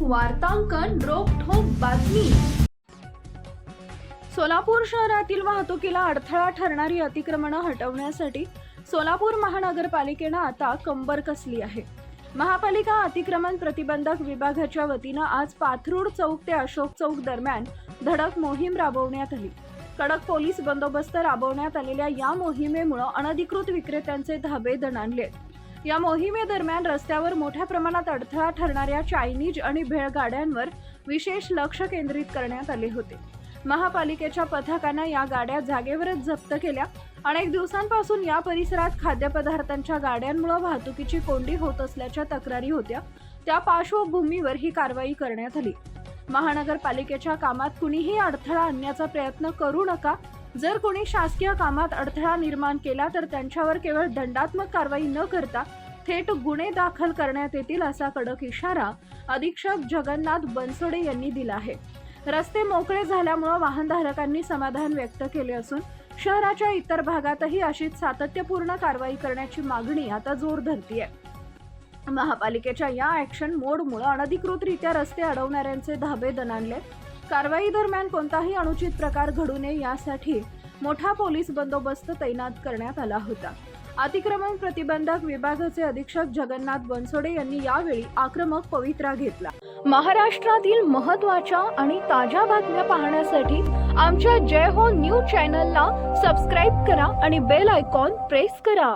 वार्तांकन रोखठोक बातमी। सोलापूर शहरातील वाहतुकीला अडथळा ठरणारी अतिक्रमणं हटवण्यासाठी सोलापूर महानगरपालिकेनं आता कंबर कसली आहे। महापालिका अतिक्रमण प्रतिबंधक विभागाच्या वतीनं आज पाथरूड चौक ते अशोक चौक दरम्यान धडक मोहीम राबवण्यात आली। कडक पोलीस बंदोबस्त राबवण्यात आलेल्या या मोहिमेमुळे अनधिकृत विक्रेत्यांचे धाबे दणाणले। या मोहिमेदरम्यान रस्त्यावर मोठ्या प्रमाणात अडथळा ठरणाऱ्या चायनीज आणि भेळ गाड्यांवर विशेष लक्ष केंद्रित करण्यात आले होते। महापालिकेच्या पथकानं या गाड्या जागेवरच जप्त केल्या। अनेक दिवसांपासून या परिसरात खाद्यपदार्थांच्या गाड्यांमुळे वाहतुकीची कोंडी होत असल्याच्या तक्रारी होत्या। त्या पार्श्वभूमीवर ही कारवाई करण्यात आली। महानगरपालिकेच्या कामात कुणीही अडथळा आणण्याचा प्रयत्न करू नका। जर कोणी शासकीय कामात अडथळा निर्माण केला तर त्यांच्यावर केवळ दंडात्मक कारवाई न करता थेट गुन्हे दाखल करण्यात येतील, असा कडक इशारा अधीक्षक जगन्नाथ बनसोडे यांनी दिला आहे। रस्ते मोकळे झाल्यामुळे वाहनधारकांनी समाधान व्यक्त केले असून शहराच्या इतर भागातही अशीच सातत्यपूर्ण कारवाई करण्याची मागणी आता जोर धरतीये। महापालिकेच्या या ॲक्शन मोडमुळे अनधिकृतरित्या रस्ते अडवणाऱ्यांचे धाबे दणाणले। कारवाई दरम्यान कोणताही अनुचित प्रकार घडू नये यासाठी मोठा पोलीस बंदोबस्त तैनात करण्यात आला होता। अतिक्रमण प्रतिबंधक विभागाचे अधीक्षक जगन्नाथ बनसोडे यांनी यावेळी आक्रमक पवित्रा घेतला। महाराष्ट्रातील महत्त्वाच्या आणि ताज्या बातम्या पाहण्यासाठी आमच्या जय हो न्यूज चॅनलला सबस्क्राइब करा आणि बेल आयकॉन प्रेस करा।